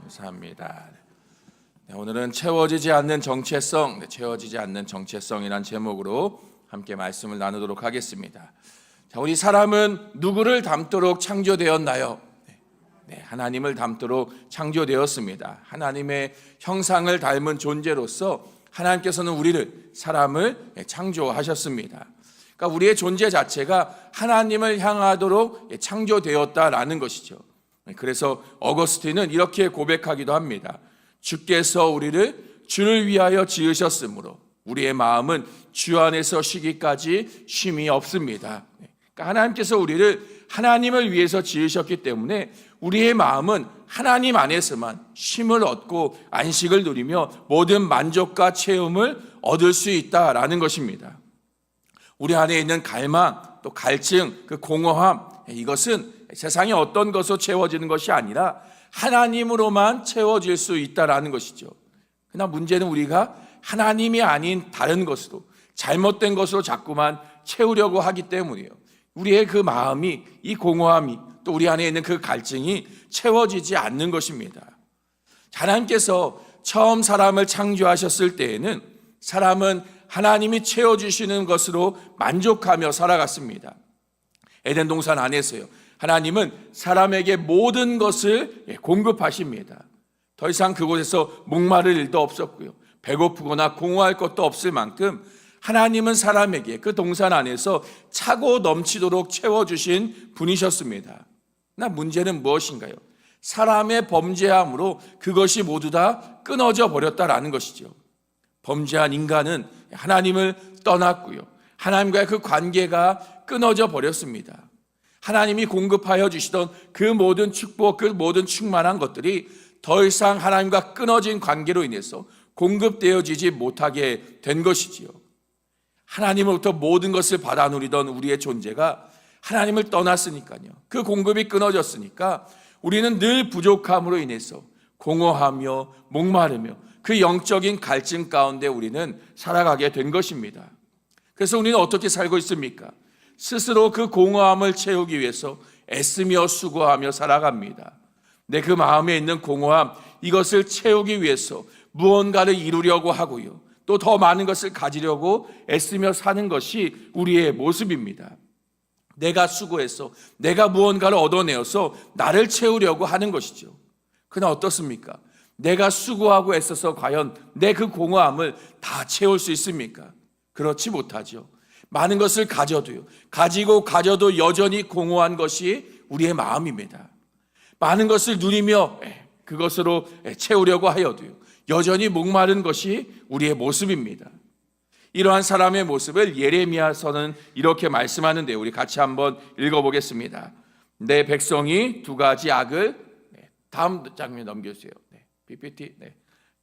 감사합니다. 오늘은 채워지지 않는 정체성, 채워지지 않는 정체성이란 제목으로 함께 말씀을 나누도록 하겠습니다. 자, 우리 사람은 누구를 닮도록 창조되었나요? 하나님을 닮도록 창조되었습니다. 하나님의 형상을 닮은 존재로서 하나님께서는 우리를, 사람을 창조하셨습니다. 그러니까 우리의 존재 자체가 하나님을 향하도록 창조되었다라는 것이죠. 그래서 어거스틴은 이렇게 고백하기도 합니다. 주께서 우리를 주를 위하여 지으셨으므로 우리의 마음은 주 안에서 쉬기까지 쉼이 없습니다. 그러니까 하나님께서 우리를 하나님을 위해서 지으셨기 때문에 우리의 마음은 하나님 안에서만 쉼을 얻고 안식을 누리며 모든 만족과 체험을 얻을 수 있다라는 것입니다. 우리 안에 있는 갈망, 또 갈증, 그 공허함, 이것은 세상의 어떤 것으로 채워지는 것이 아니라 하나님으로만 채워질 수 있다라는 것이죠. 그러나 문제는 우리가 하나님이 아닌 다른 것으로, 잘못된 것으로 자꾸만 채우려고 하기 때문이에요. 우리의 그 마음이, 이 공허함이, 또 우리 안에 있는 그 갈증이 채워지지 않는 것입니다. 하나님께서 처음 사람을 창조하셨을 때에는 사람은 하나님이 채워주시는 것으로 만족하며 살아갔습니다. 에덴 동산 안에서요, 하나님은 사람에게 모든 것을 공급하십니다. 더 이상 그곳에서 목마를 일도 없었고요, 배고프거나 공허할 것도 없을 만큼 하나님은 사람에게 그 동산 안에서 차고 넘치도록 채워주신 분이셨습니다. 그러나 문제는 무엇인가요? 사람의 범죄함으로 그것이 모두 다 끊어져 버렸다라는 것이죠. 범죄한 인간은 하나님을 떠났고요, 하나님과의 그 관계가 끊어져 버렸습니다. 하나님이 공급하여 주시던 그 모든 축복, 그 모든 충만한 것들이 더 이상 하나님과 끊어진 관계로 인해서 공급되어지지 못하게 된 것이지요. 하나님으로부터 모든 것을 받아 누리던 우리의 존재가 하나님을 떠났으니까요, 그 공급이 끊어졌으니까 우리는 늘 부족함으로 인해서 공허하며 목마르며 그 영적인 갈증 가운데 우리는 살아가게 된 것입니다. 그래서 우리는 어떻게 살고 있습니까? 스스로 그 공허함을 채우기 위해서 애쓰며 수고하며 살아갑니다. 내 그 마음에 있는 공허함, 이것을 채우기 위해서 무언가를 이루려고 하고요, 또 더 많은 것을 가지려고 애쓰며 사는 것이 우리의 모습입니다. 내가 수고해서 내가 무언가를 얻어내어서 나를 채우려고 하는 것이죠. 그러나 어떻습니까? 내가 수고하고 애써서 과연 내 그 공허함을 다 채울 수 있습니까? 그렇지 못하죠. 많은 것을 가져도 여전히 공허한 것이 우리의 마음입니다. 많은 것을 누리며 그것으로 채우려고 하여도요, 여전히 목마른 것이 우리의 모습입니다. 이러한 사람의 모습을 예레미야서는 이렇게 말씀하는데, 우리 같이 한번 읽어보겠습니다. 내 백성이 두 가지 악을, 다음 장면 넘겨주세요. PPT,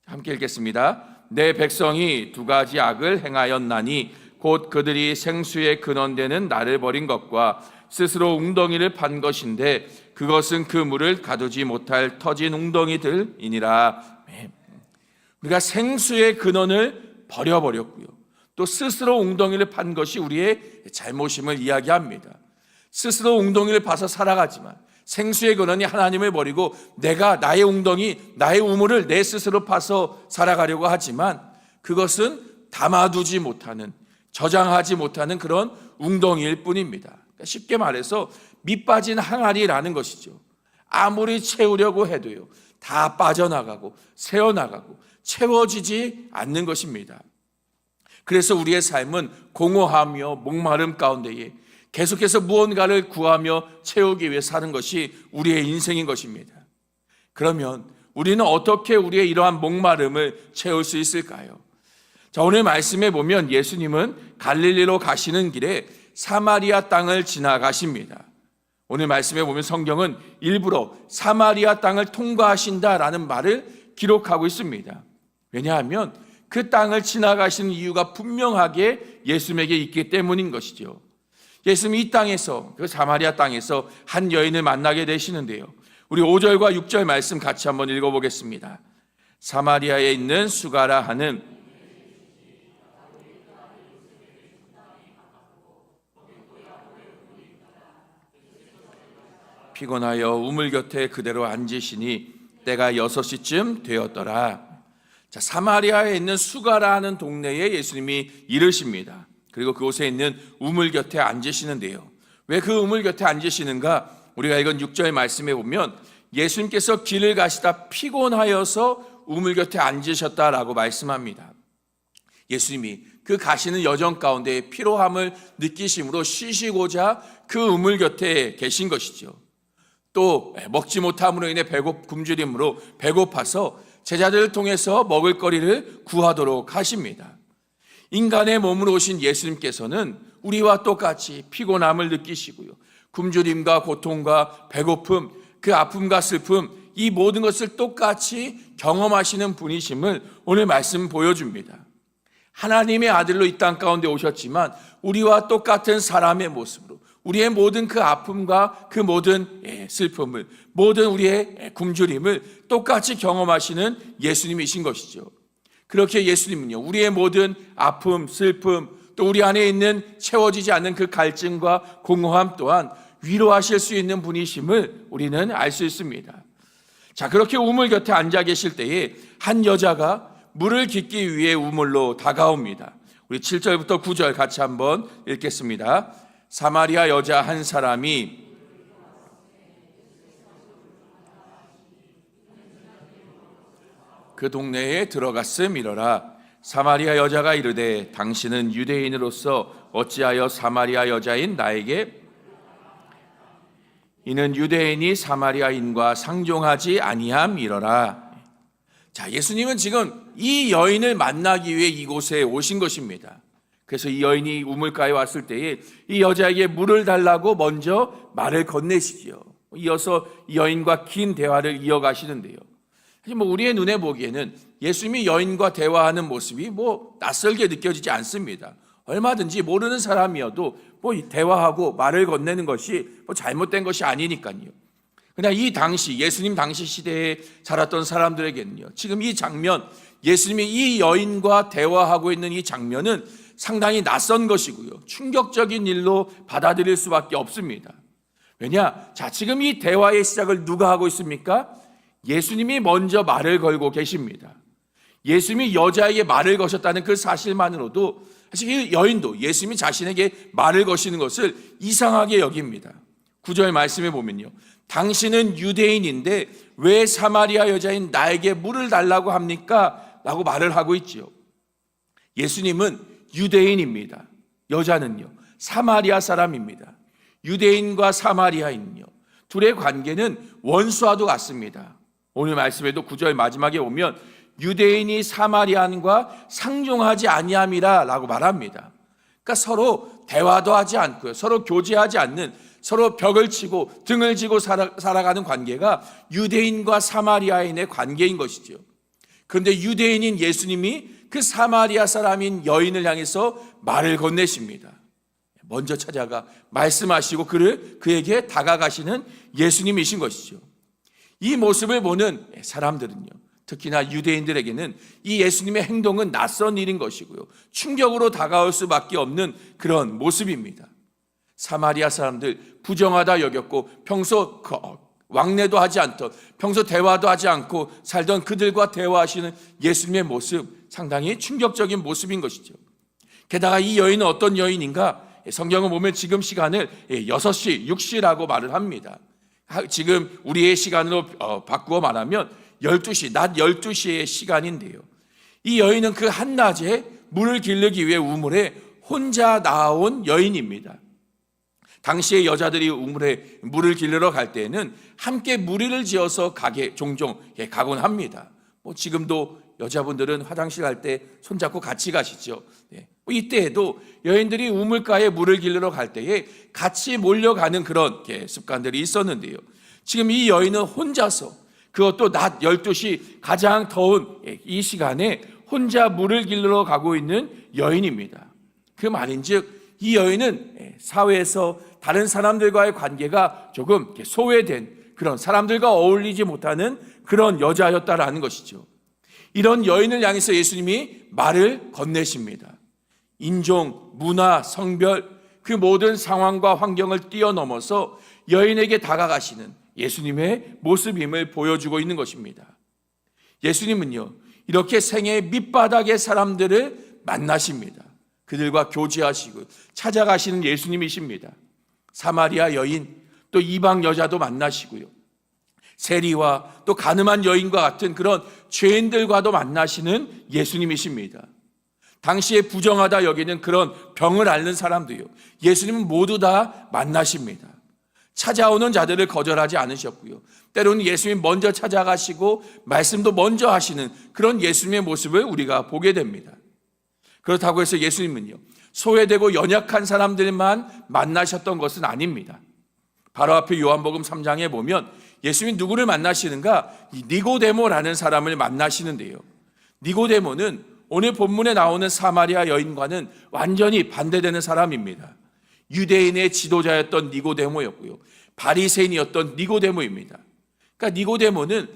함께 읽겠습니다. 내 백성이 두 가지 악을 행하였나니 곧 그들이 생수의 근원되는 나를 버린 것과 스스로 웅덩이를 판 것인데 그것은 그 물을 가두지 못할 터진 웅덩이들이니라. 우리가 생수의 근원을 버려버렸고요, 또 스스로 웅덩이를 판 것이 우리의 잘못임을 이야기합니다. 스스로 웅덩이를 파서 살아가지만 생수의 근원이 하나님을 버리고 내가 나의 웅덩이, 나의 우물을 내 스스로 파서 살아가려고 하지만 그것은 담아두지 못하는, 저장하지 못하는 그런 웅덩이일 뿐입니다. 그러니까 쉽게 말해서 밑빠진 항아리라는 것이죠. 아무리 채우려고 해도요, 다 빠져나가고 새어나가고 채워지지 않는 것입니다. 그래서 우리의 삶은 공허하며 목마름 가운데에 계속해서 무언가를 구하며 채우기 위해 사는 것이 우리의 인생인 것입니다. 그러면 우리는 어떻게 우리의 이러한 목마름을 채울 수 있을까요? 자, 오늘 말씀에 보면 예수님은 갈릴리로 가시는 길에 사마리아 땅을 지나가십니다. 오늘 말씀에 보면 성경은 일부러 사마리아 땅을 통과하신다라는 말을 기록하고 있습니다. 왜냐하면 그 땅을 지나가시는 이유가 분명하게 예수님에게 있기 때문인 것이죠. 예수님이 이 땅에서, 그 사마리아 땅에서 한 여인을 만나게 되시는데요, 우리 5절과 6절 말씀 같이 한번 읽어보겠습니다. 사마리아에 있는 수가라 하는 피곤하여 우물 곁에 그대로 앉으시니 때가 6시쯤 되었더라. 자, 사마리아에 있는 수가라 하는 동네에 예수님이 이르십니다. 그리고 그곳에 있는 우물 곁에 앉으시는데요. 왜 그 우물 곁에 앉으시는가? 우리가 읽은 6절 말씀에 보면 예수님께서 길을 가시다 피곤하여서 우물 곁에 앉으셨다라고 말씀합니다. 예수님이 그 가시는 여정 가운데 피로함을 느끼심으로 쉬시고자 그 우물 곁에 계신 것이죠. 또 먹지 못함으로 인해 굶주림으로 배고파서 제자들을 통해서 먹을거리를 구하도록 하십니다. 인간의 몸으로 오신 예수님께서는 우리와 똑같이 피곤함을 느끼시고요, 굶주림과 고통과 배고픔, 그 아픔과 슬픔, 이 모든 것을 똑같이 경험하시는 분이심을 오늘 말씀 보여줍니다. 하나님의 아들로 이 땅 가운데 오셨지만 우리와 똑같은 사람의 모습으로 우리의 모든 그 아픔과 그 모든 슬픔을, 모든 우리의 굶주림을 똑같이 경험하시는 예수님이신 것이죠. 그렇게 예수님은요, 우리의 모든 아픔, 슬픔, 또 우리 안에 있는 채워지지 않는 그 갈증과 공허함 또한 위로하실 수 있는 분이심을 우리는 알 수 있습니다. 자, 그렇게 우물 곁에 앉아 계실 때에 한 여자가 물을 깃기 위해 우물로 다가옵니다. 우리 7절부터 9절 같이 한번 읽겠습니다. 사마리아 여자 한 사람이 그 동네에 들어갔음이러라. 사마리아 여자가 이르되 당신은 유대인으로서 어찌하여 사마리아 여자인 나에게, 이는 유대인이 사마리아인과 상종하지 아니함이러라. 자, 예수님은 지금 이 여인을 만나기 위해 이곳에 오신 것입니다. 그래서 이 여인이 우물가에 왔을 때에 이 여자에게 물을 달라고 먼저 말을 건네시지요. 이어서 이 여인과 긴 대화를 이어가시는데요. 사실 우리의 눈에 보기에는 예수님이 여인과 대화하는 모습이 낯설게 느껴지지 않습니다. 얼마든지 모르는 사람이어도 대화하고 말을 건네는 것이 잘못된 것이 아니니까요. 그냥 이 당시, 예수님 당시 시대에 자랐던 사람들에게는요, 지금 이 장면, 예수님이 이 여인과 대화하고 있는 이 장면은 상당히 낯선 것이고요, 충격적인 일로 받아들일 수밖에 없습니다. 왜냐? 자, 지금 이 대화의 시작을 누가 하고 있습니까? 예수님이 먼저 말을 걸고 계십니다. 예수님이 여자에게 말을 거셨다는 그 사실만으로도 사실 이 여인도 예수님이 자신에게 말을 거시는 것을 이상하게 여깁니다. 9절 말씀에 보면요, 당신은 유대인인데 왜 사마리아 여자인 나에게 물을 달라고 합니까? 라고 말을 하고 있지요. 예수님은 유대인입니다. 여자는요, 사마리아 사람입니다. 유대인과 사마리아인요, 둘의 관계는 원수와도 같습니다. 오늘 말씀에도 9절 마지막에 오면 유대인이 사마리아인과 상종하지 아니함이라 라고 말합니다. 그러니까 서로 대화도 하지 않고요, 서로 교제하지 않는, 서로 벽을 치고 등을 지고 살아가는 관계가 유대인과 사마리아인의 관계인 것이죠. 그런데 유대인인 예수님이 그 사마리아 사람인 여인을 향해서 말을 건네십니다. 먼저 찾아가 말씀하시고 그에게 다가가시는 예수님이신 것이죠. 이 모습을 보는 사람들은요, 특히나 유대인들에게는 이 예수님의 행동은 낯선 일인 것이고요, 충격으로 다가올 수밖에 없는 그런 모습입니다. 사마리아 사람들 부정하다 여겼고 평소 왕래도 하지 않던, 평소 대화도 하지 않고 살던 그들과 대화하시는 예수님의 모습, 상당히 충격적인 모습인 것이죠. 게다가 이 여인은 어떤 여인인가? 성경을 보면 지금 시간을 6시, 6시라고 말을 합니다. 지금 우리의 시간으로 바꾸어 말하면 12시, 낮 12시의 시간인데요, 이 여인은 그 한낮에 물을 기르기 위해 우물에 혼자 나온 여인입니다. 당시의 여자들이 우물에 물을 기르러 갈 때에는 함께 무리를 지어서 종종 가곤 합니다. 지금도 여자분들은 화장실 갈 때 손잡고 같이 가시죠. 이때에도 여인들이 우물가에 물을 기르러 갈 때에 같이 몰려가는 그런 습관들이 있었는데요, 지금 이 여인은 혼자서, 그것도 낮 12시 가장 더운 이 시간에 혼자 물을 기르러 가고 있는 여인입니다. 그 말인즉 이 여인은 사회에서 다른 사람들과의 관계가 조금 소외된, 그런 사람들과 어울리지 못하는 그런 여자였다라는 것이죠. 이런 여인을 향해서 예수님이 말을 건네십니다. 인종, 문화, 성별, 그 모든 상황과 환경을 뛰어넘어서 여인에게 다가가시는 예수님의 모습임을 보여주고 있는 것입니다. 예수님은요, 이렇게 생애의 밑바닥의 사람들을 만나십니다. 그들과 교제하시고 찾아가시는 예수님이십니다. 사마리아 여인, 또 이방 여자도 만나시고요, 세리와 또 가늠한 여인과 같은 그런 죄인들과도 만나시는 예수님이십니다. 당시에 부정하다 여기는 그런 병을 앓는 사람도요, 예수님은 모두 다 만나십니다. 찾아오는 자들을 거절하지 않으셨고요, 때로는 예수님 먼저 찾아가시고 말씀도 먼저 하시는 그런 예수님의 모습을 우리가 보게 됩니다. 그렇다고 해서 예수님은요, 소외되고 연약한 사람들만 만나셨던 것은 아닙니다. 바로 앞에 요한복음 3장에 보면 예수님이 누구를 만나시는가? 니고데모라는 사람을 만나시는데요, 니고데모는 오늘 본문에 나오는 사마리아 여인과는 완전히 반대되는 사람입니다. 유대인의 지도자였던 니고데모였고요, 바리새인이었던 니고데모입니다. 그러니까 니고데모는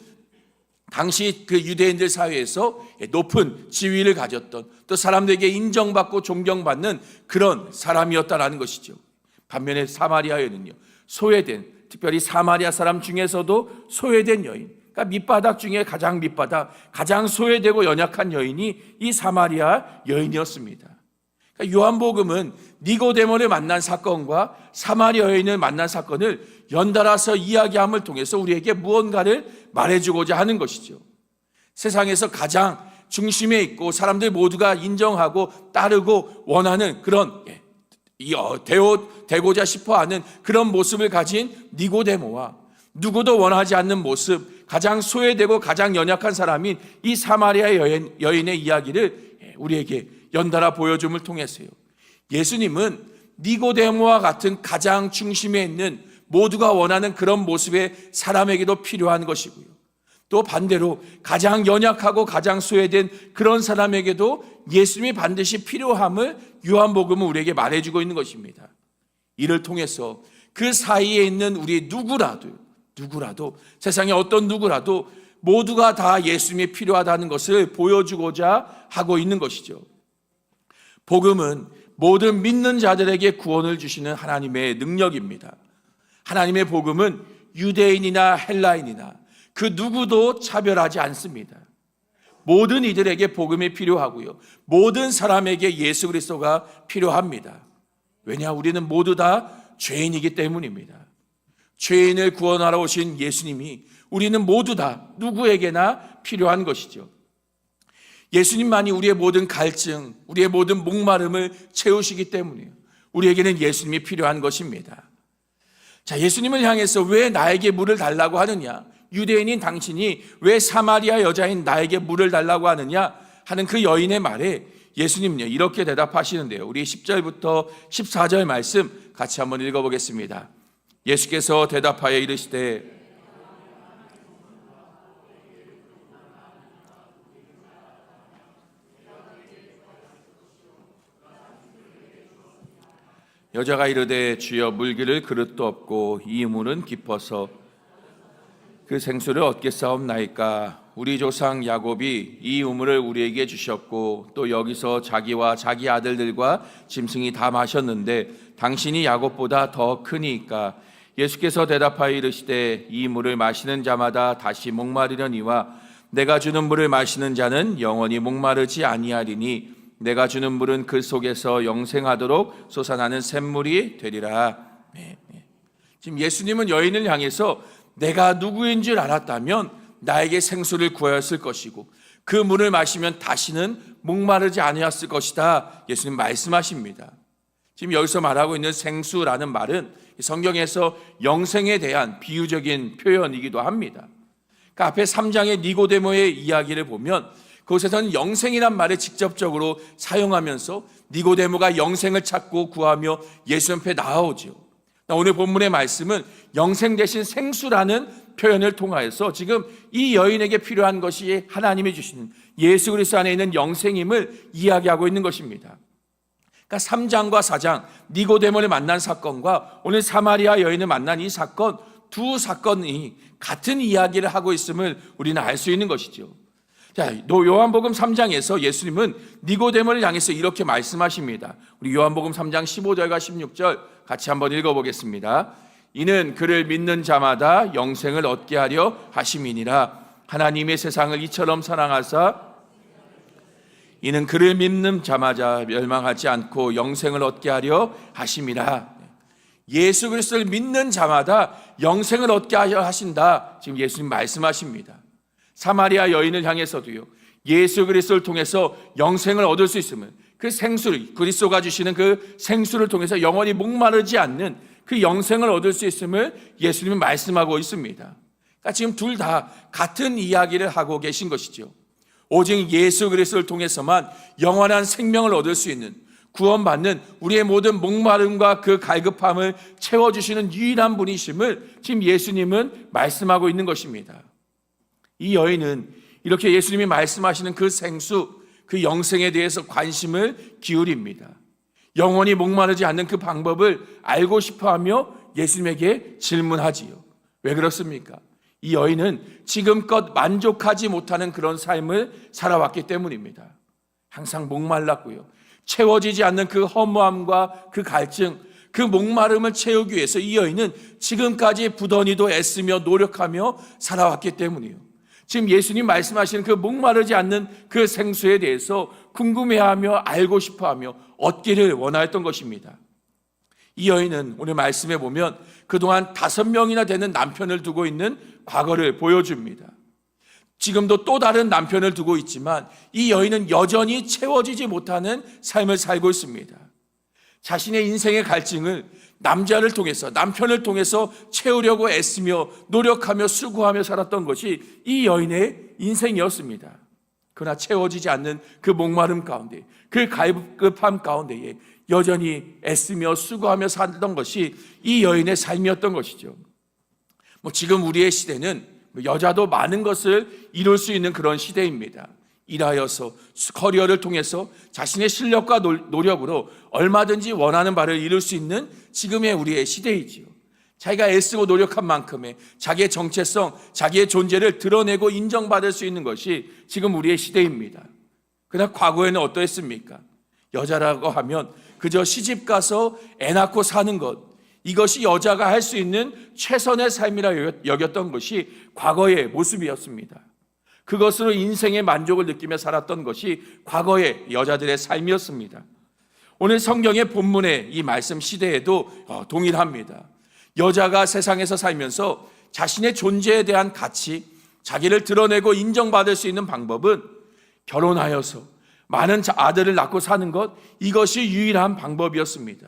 당시 그 유대인들 사회에서 높은 지위를 가졌던, 또 사람들에게 인정받고 존경받는 그런 사람이었다라는 것이죠. 반면에 사마리아 여인은요, 소외된, 특별히 사마리아 사람 중에서도 소외된 여인, 그러니까 밑바닥 중에 가장 밑바닥, 가장 소외되고 연약한 여인이 이 사마리아 여인이었습니다. 그러니까 요한복음은 니고데모를 만난 사건과 사마리아 여인을 만난 사건을 연달아서 이야기함을 통해서 우리에게 무언가를 말해주고자 하는 것이죠. 세상에서 가장 중심에 있고 사람들 모두가 인정하고 따르고 원하는 그런 되고자 싶어하는 그런 모습을 가진 니고데모와 누구도 원하지 않는 모습, 가장 소외되고 가장 연약한 사람인 이 사마리아 여인의 이야기를 우리에게 연달아 보여줌을 통해서요, 예수님은 니고데모와 같은 가장 중심에 있는 모두가 원하는 그런 모습의 사람에게도 필요한 것이고요, 또 반대로 가장 연약하고 가장 소외된 그런 사람에게도 예수님이 반드시 필요함을 요한복음은 우리에게 말해주고 있는 것입니다. 이를 통해서 그 사이에 있는 우리 누구라도 세상에 어떤 누구라도 모두가 다 예수님이 필요하다는 것을 보여주고자 하고 있는 것이죠. 복음은 모든 믿는 자들에게 구원을 주시는 하나님의 능력입니다. 하나님의 복음은 유대인이나 헬라인이나 그 누구도 차별하지 않습니다. 모든 이들에게 복음이 필요하고요, 모든 사람에게 예수 그리스도가 필요합니다. 왜냐? 우리는 모두 다 죄인이기 때문입니다. 죄인을 구원하러 오신 예수님이 우리는 모두 다 누구에게나 필요한 것이죠. 예수님만이 우리의 모든 갈증, 우리의 모든 목마름을 채우시기 때문에 우리에게는 예수님이 필요한 것입니다. 자, 예수님을 향해서 왜 나에게 물을 달라고 하느냐? 유대인인 당신이 왜 사마리아 여자인 나에게 물을 달라고 하느냐? 하는 그 여인의 말에 예수님은요, 이렇게 대답하시는데요, 우리 10절부터 14절 말씀 같이 한번 읽어보겠습니다. 예수께서 대답하여 이르시되 여자가 이르되 주여 물기를 그릇도 없고 이 물은 깊어서 그 생수를 얻겠사옵나이까. 우리 조상 야곱이 이 우물을 우리에게 주셨고 또 여기서 자기와 자기 아들들과 짐승이 다 마셨는데 당신이 야곱보다 더 크니까. 예수께서 대답하여 이르시되 이 물을 마시는 자마다 다시 목마르려니와 내가 주는 물을 마시는 자는 영원히 목마르지 아니하리니 내가 주는 물은 그 속에서 영생하도록 솟아나는 샘물이 되리라. 지금 예수님은 여인을 향해서 내가 누구인 줄 알았다면 나에게 생수를 구하였을 것이고 그 물을 마시면 다시는 목마르지 아니었을 것이다. 예수님 말씀하십니다. 지금 여기서 말하고 있는 생수라는 말은 성경에서 영생에 대한 비유적인 표현이기도 합니다. 그러니까 앞에 3장의 니고데모의 이야기를 보면 그곳에서는 영생이란 말을 직접적으로 사용하면서 니고데모가 영생을 찾고 구하며 예수 앞에 나아오죠. 오늘 본문의 말씀은 영생 대신 생수라는 표현을 통하여서 지금 이 여인에게 필요한 것이 하나님이 주시는 예수 그리스도 안에 있는 영생임을 이야기하고 있는 것입니다. 그러니까 3장과 4장 니고데모를 만난 사건과 오늘 사마리아 여인을 만난 이 사건, 두 사건이 같은 이야기를 하고 있음을 우리는 알 수 있는 것이죠. 자, 요한복음 3장에서 예수님은 니고데모를 향해서 이렇게 말씀하십니다. 우리 요한복음 3장 15절과 16절 같이 한번 읽어보겠습니다. 이는 그를 믿는 자마다 영생을 얻게 하려 하심이니라. 하나님의 세상을 이처럼 사랑하사 이는 그를 믿는 자마다 멸망하지 않고 영생을 얻게 하려 하심이라. 예수 그리스도를 믿는 자마다 영생을 얻게 하려 하신다. 지금 예수님 말씀하십니다. 사마리아 여인을 향해서도요, 예수 그리스도를 통해서 영생을 얻을 수 있으면 그 생수를, 그리스도가 주시는 그 생수를 통해서 영원히 목마르지 않는 그 영생을 얻을 수 있음을 예수님이 말씀하고 있습니다. 그러니까 지금 둘 다 같은 이야기를 하고 계신 것이죠. 오직 예수 그리스도를 통해서만 영원한 생명을 얻을 수 있는, 구원받는 우리의 모든 목마름과 그 갈급함을 채워주시는 유일한 분이심을 지금 예수님은 말씀하고 있는 것입니다. 이 여인은 이렇게 예수님이 말씀하시는 그 생수, 그 영생에 대해서 관심을 기울입니다. 영원히 목마르지 않는 그 방법을 알고 싶어하며 예수님에게 질문하지요. 왜 그렇습니까? 이 여인은 지금껏 만족하지 못하는 그런 삶을 살아왔기 때문입니다. 항상 목말랐고요, 채워지지 않는 그 허무함과 그 갈증, 그 목마름을 채우기 위해서 이 여인은 지금까지 부단히도 애쓰며 노력하며 살아왔기 때문이에요. 지금 예수님 말씀하시는 그 목마르지 않는 그 생수에 대해서 궁금해하며 알고 싶어하며 얻기를 원하였던 것입니다. 이 여인은 오늘 말씀에 보면 그동안 5명이나 되는 남편을 두고 있는 과거를 보여줍니다. 지금도 또 다른 남편을 두고 있지만 이 여인은 여전히 채워지지 못하는 삶을 살고 있습니다. 자신의 인생의 갈증을 남자를 통해서, 남편을 통해서 채우려고 애쓰며 노력하며 수고하며 살았던 것이 이 여인의 인생이었습니다. 그러나 채워지지 않는 그 목마름 가운데, 그 갈급함 가운데에 여전히 애쓰며 수고하며 살던 것이 이 여인의 삶이었던 것이죠. 지금 우리의 시대는 여자도 많은 것을 이룰 수 있는 그런 시대입니다. 일하여서 커리어를 통해서 자신의 실력과 노력으로 얼마든지 원하는 바를 이룰 수 있는 지금의 우리의 시대이지요. 자기가 애쓰고 노력한 만큼의 자기의 정체성, 자기의 존재를 드러내고 인정받을 수 있는 것이 지금 우리의 시대입니다. 그러나 과거에는 어떠했습니까? 여자라고 하면 그저 시집가서 애 낳고 사는 것, 이것이 여자가 할 수 있는 최선의 삶이라 여겼던 것이 과거의 모습이었습니다. 그것으로 인생의 만족을 느끼며 살았던 것이 과거의 여자들의 삶이었습니다. 오늘 성경의 본문의 이 말씀 시대에도 동일합니다. 여자가 세상에서 살면서 자신의 존재에 대한 가치, 자기를 드러내고 인정받을 수 있는 방법은 결혼하여서 많은 아들을 낳고 사는 것, 이것이 유일한 방법이었습니다.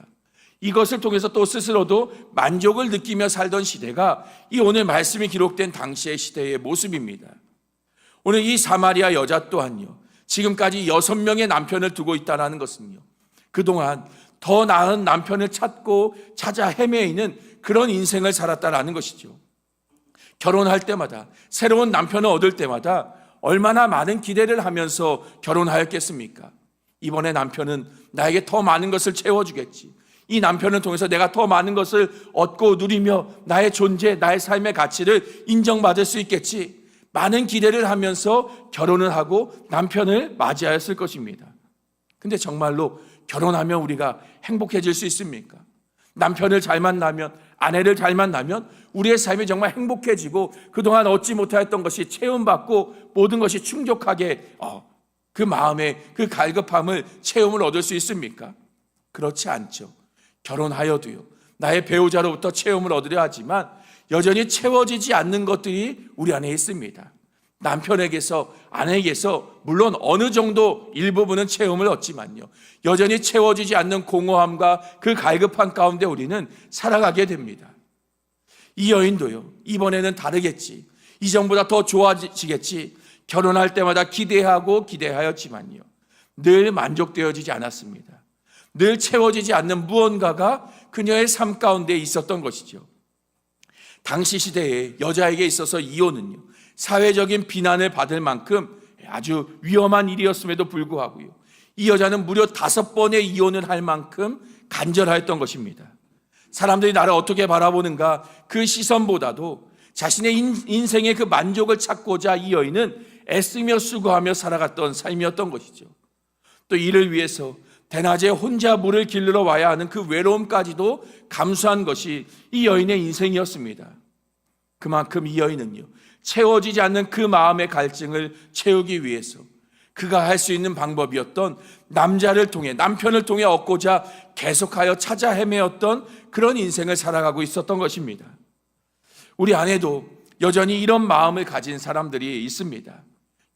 이것을 통해서 또 스스로도 만족을 느끼며 살던 시대가 이 오늘 말씀이 기록된 당시의 시대의 모습입니다. 오늘 이 사마리아 여자 또한요, 지금까지 6명의 남편을 두고 있다는 것은요, 그동안 더 나은 남편을 찾아 헤매이는 그런 인생을 살았다라는 것이죠. 결혼할 때마다, 새로운 남편을 얻을 때마다 얼마나 많은 기대를 하면서 결혼하였겠습니까? 이번에 남편은 나에게 더 많은 것을 채워주겠지. 이 남편을 통해서 내가 더 많은 것을 얻고 누리며 나의 존재, 나의 삶의 가치를 인정받을 수 있겠지. 많은 기대를 하면서 결혼을 하고 남편을 맞이하였을 것입니다. 근데 정말로 결혼하면 우리가 행복해질 수 있습니까? 남편을 잘 만나면, 아내를 잘 만나면 우리의 삶이 정말 행복해지고 그동안 얻지 못하였던 것이 체험받고 모든 것이 충족하게 그 마음의 그 갈급함을, 체험을 얻을 수 있습니까? 그렇지 않죠. 결혼하여도요, 나의 배우자로부터 체험을 얻으려 하지만 여전히 채워지지 않는 것들이 우리 안에 있습니다. 남편에게서, 아내에게서 물론 어느 정도 일부분은 체험을 얻지만요, 여전히 채워지지 않는 공허함과 그 갈급한 가운데 우리는 살아가게 됩니다. 이 여인도요, 이번에는 다르겠지, 이전보다 더 좋아지겠지, 결혼할 때마다 기대하였지만요, 늘 만족되어지지 않았습니다. 늘 채워지지 않는 무언가가 그녀의 삶 가운데 있었던 것이죠. 당시 시대에 여자에게 있어서 이혼은요, 사회적인 비난을 받을 만큼 아주 위험한 일이었음에도 불구하고요, 이 여자는 무려 5번의 이혼을 할 만큼 간절하였던 것입니다. 사람들이 나를 어떻게 바라보는가, 그 시선보다도 자신의 인생의 그 만족을 찾고자 이 여인은 애쓰며 수고하며 살아갔던 삶이었던 것이죠. 또 이를 위해서 대낮에 혼자 물을 길르러 와야 하는 그 외로움까지도 감수한 것이 이 여인의 인생이었습니다. 그만큼 이 여인은요, 채워지지 않는 그 마음의 갈증을 채우기 위해서 그가 할 수 있는 방법이었던 남자를 통해, 남편을 통해 얻고자 계속하여 찾아 헤매었던 그런 인생을 살아가고 있었던 것입니다. 우리 안에도 여전히 이런 마음을 가진 사람들이 있습니다.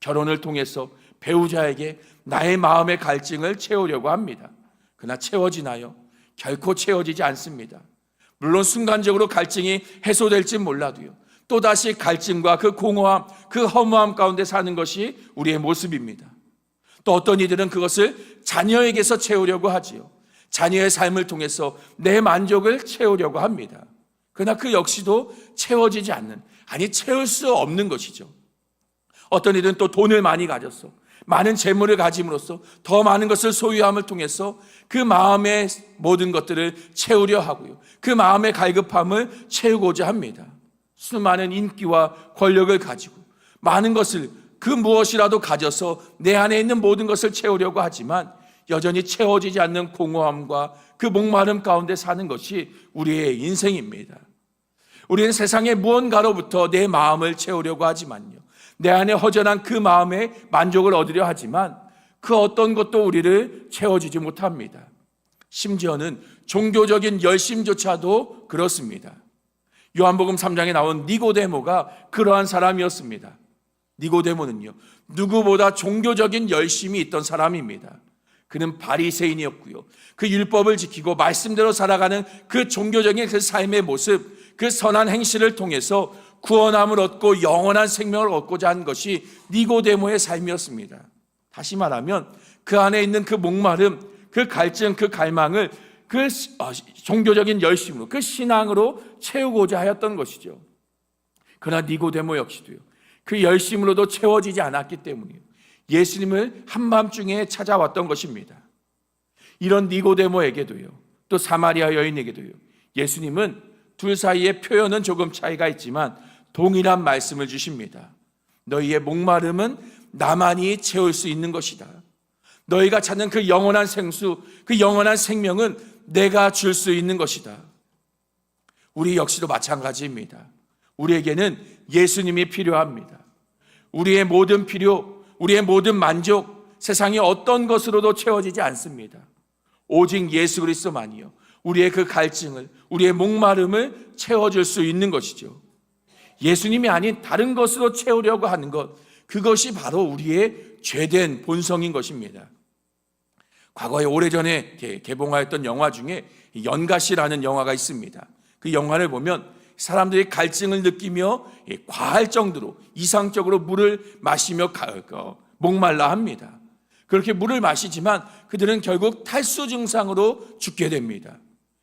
결혼을 통해서 배우자에게 나의 마음의 갈증을 채우려고 합니다. 그러나 채워지나요? 결코 채워지지 않습니다. 물론 순간적으로 갈증이 해소될지 몰라도요, 또다시 갈증과 그 공허함, 그 허무함 가운데 사는 것이 우리의 모습입니다. 또 어떤 이들은 그것을 자녀에게서 채우려고 하지요. 자녀의 삶을 통해서 내 만족을 채우려고 합니다. 그러나 그 역시도 채워지지 않는, 아니 채울 수 없는 것이죠. 어떤 이들은 또 돈을 많이 가졌어, 많은 재물을 가짐으로써 더 많은 것을 소유함을 통해서 그 마음의 모든 것들을 채우려 하고요, 그 마음의 갈급함을 채우고자 합니다. 수많은 인기와 권력을 가지고 많은 것을, 그 무엇이라도 가져서 내 안에 있는 모든 것을 채우려고 하지만 여전히 채워지지 않는 공허함과 그 목마름 가운데 사는 것이 우리의 인생입니다. 우리는 세상의 무언가로부터 내 마음을 채우려고 하지만요, 내 안에 허전한 그 마음에 만족을 얻으려 하지만 그 어떤 것도 우리를 채워주지 못합니다. 심지어는 종교적인 열심조차도 그렇습니다. 요한복음 3장에 나온 니고데모가 그러한 사람이었습니다. 니고데모는요, 누구보다 종교적인 열심이 있던 사람입니다. 그는 바리새인이었고요, 그 율법을 지키고 말씀대로 살아가는 그 종교적인 그 삶의 모습, 그 선한 행실을 통해서 구원함을 얻고 영원한 생명을 얻고자 한 것이 니고데모의 삶이었습니다. 다시 말하면 그 안에 있는 그 목마름, 그 갈증, 그 갈망을 그 종교적인 열심으로, 그 신앙으로 채우고자 하였던 것이죠. 그러나 니고데모 역시도요, 그 열심으로도 채워지지 않았기 때문에 예수님을 한밤중에 찾아왔던 것입니다. 이런 니고데모에게도요, 또 사마리아 여인에게도요, 예수님은 둘 사이의 표현은 조금 차이가 있지만 동일한 말씀을 주십니다. 너희의 목마름은 나만이 채울 수 있는 것이다. 너희가 찾는 그 영원한 생수, 그 영원한 생명은 내가 줄 수 있는 것이다. 우리 역시도 마찬가지입니다. 우리에게는 예수님이 필요합니다. 우리의 모든 필요, 우리의 모든 만족, 세상의 어떤 것으로도 채워지지 않습니다. 오직 예수 그리스도만이요, 우리의 그 갈증을, 우리의 목마름을 채워줄 수 있는 것이죠. 예수님이 아닌 다른 것으로 채우려고 하는 것, 그것이 바로 우리의 죄된 본성인 것입니다. 과거에 오래전에 개봉하였던 영화 중에 연가시라는 영화가 있습니다. 그 영화를 보면 사람들이 갈증을 느끼며 과할 정도로 이상적으로 물을 마시며 목말라 합니다. 그렇게 물을 마시지만 그들은 결국 탈수 증상으로 죽게 됩니다.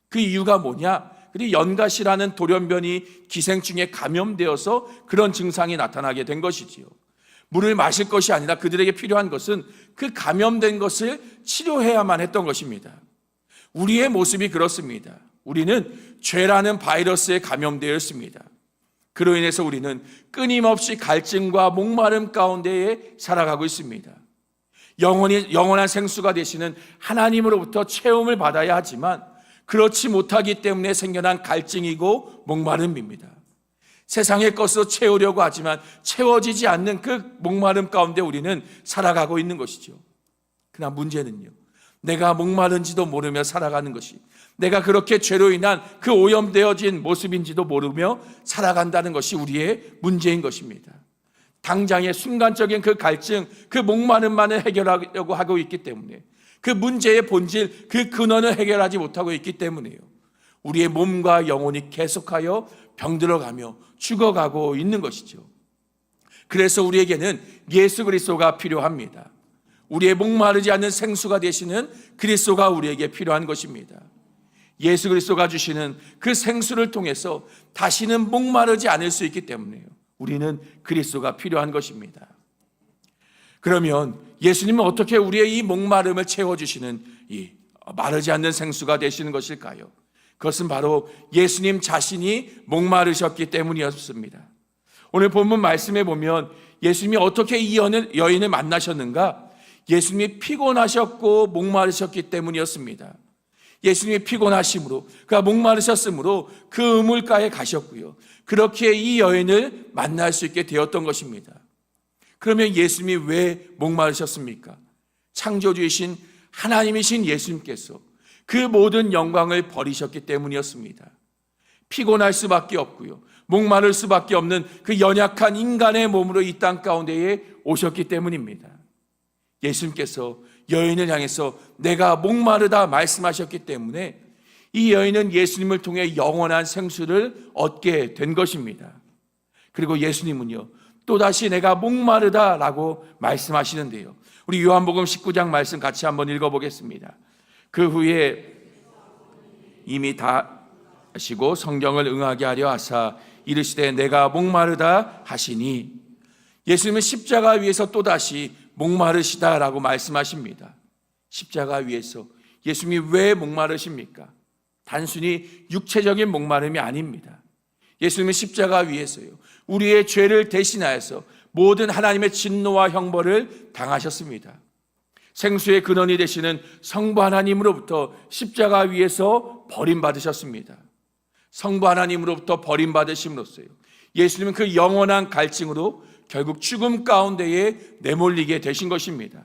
그 이유가 뭐냐? 그리고 연가시라는 돌연변이 기생충에 감염되어서 그런 증상이 나타나게 된 것이지요. 물을 마실 것이 아니라 그들에게 필요한 것은 그 감염된 것을 치료해야만 했던 것입니다. 우리의 모습이 그렇습니다. 우리는 죄라는 바이러스에 감염되어 있습니다. 그로 인해서 우리는 끊임없이 갈증과 목마름 가운데에 살아가고 있습니다. 영원한 생수가 되시는 하나님으로부터 채움을 받아야 하지만 그렇지 못하기 때문에 생겨난 갈증이고 목마름입니다. 세상의 것으로 채우려고 하지만 채워지지 않는 그 목마름 가운데 우리는 살아가고 있는 것이죠. 그러나 문제는요, 내가 목마른지도 모르며 살아가는 것이, 내가 그렇게 죄로 인한 그 오염되어진 모습인지도 모르며 살아간다는 것이 우리의 문제인 것입니다. 당장의 순간적인 그 갈증, 그 목마름만을 해결하려고 하고 있기 때문에, 그 문제의 본질, 그 근원을 해결하지 못하고 있기 때문에요, 우리의 몸과 영혼이 계속하여 병들어가며 죽어가고 있는 것이죠. 그래서 우리에게는 예수 그리스도가 필요합니다. 우리의 목마르지 않는 생수가 되시는 그리스도가 우리에게 필요한 것입니다. 예수 그리스도가 주시는 그 생수를 통해서 다시는 목마르지 않을 수 있기 때문에요, 우리는 그리스도가 필요한 것입니다. 그러면 예수님은 어떻게 우리의 이 목마름을 채워주시는 이 마르지 않는 생수가 되시는 것일까요? 그것은 바로 예수님 자신이 목마르셨기 때문이었습니다. 오늘 본문 말씀에 보면 예수님이 어떻게 이 여인을 만나셨는가? 예수님이 피곤하셨고 목마르셨기 때문이었습니다. 예수님이 피곤하심으로, 그가 목마르셨으므로 그 우물가에 가셨고요. 그렇게 이 여인을 만날 수 있게 되었던 것입니다. 그러면 예수님이 왜 목마르셨습니까? 창조주이신 하나님이신 예수님께서 그 모든 영광을 버리셨기 때문이었습니다. 피곤할 수밖에 없고요. 목마를 수밖에 없는 그 연약한 인간의 몸으로 이 땅 가운데에 오셨기 때문입니다. 예수님께서 여인을 향해서 내가 목마르다 말씀하셨기 때문에 이 여인은 예수님을 통해 영원한 생수를 얻게 된 것입니다. 그리고 예수님은요, 또다시 내가 목마르다라고 말씀하시는데요. 우리 요한복음 19장 말씀 같이 한번 읽어보겠습니다. 그 후에 이미 다 하시고 성경을 응하게 하려 하사 이르시되 내가 목마르다 하시니, 예수님은 십자가 위에서 또다시 목마르시다라고 말씀하십니다. 십자가 위에서 예수님이 왜 목마르십니까? 단순히 육체적인 목마름이 아닙니다. 예수님은 십자가 위에서요, 우리의 죄를 대신하여서 모든 하나님의 진노와 형벌을 당하셨습니다. 생수의 근원이 되시는 성부 하나님으로부터 십자가 위에서 버림받으셨습니다. 성부 하나님으로부터 버림받으심으로써요, 예수님은 그 영원한 갈증으로 결국 죽음 가운데에 내몰리게 되신 것입니다.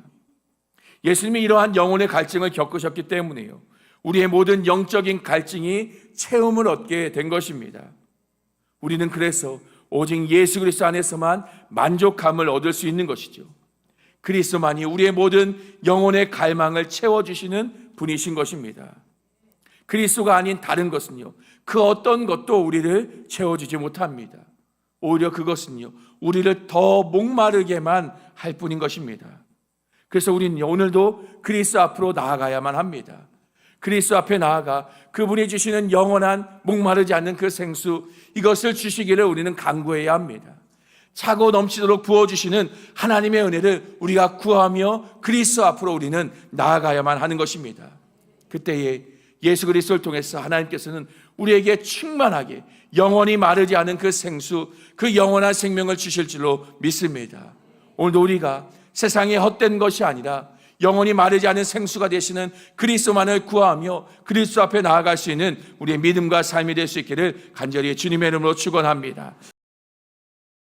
예수님이 이러한 영혼의 갈증을 겪으셨기 때문에요, 우리의 모든 영적인 갈증이 채움을 얻게 된 것입니다. 우리는 그래서 오직 예수 그리스도 안에서만 만족함을 얻을 수 있는 것이죠. 그리스도만이 우리의 모든 영혼의 갈망을 채워주시는 분이신 것입니다. 그리스도가 아닌 다른 것은요, 그 어떤 것도 우리를 채워주지 못합니다. 오히려 그것은요, 우리를 더 목마르게만 할 뿐인 것입니다. 그래서 우리는 오늘도 그리스도 앞으로 나아가야만 합니다. 그리스도 앞에 나아가 그분이 주시는 영원한 목마르지 않는 그 생수, 이것을 주시기를 우리는 간구해야 합니다. 차고 넘치도록 부어주시는 하나님의 은혜를 우리가 구하며 그리스도 앞으로 우리는 나아가야만 하는 것입니다. 그때에 예수 그리스도를 통해서 하나님께서는 우리에게 충만하게 영원히 마르지 않은 그 생수, 그 영원한 생명을 주실 줄로 믿습니다. 오늘도 우리가 세상에 헛된 것이 아니라 영원히 마르지 않은 생수가 되시는 그리스도만을 구하며 그리스도 앞에 나아갈 수 있는 우리의 믿음과 삶이 될 수 있기를 간절히 주님의 이름으로 축원합니다.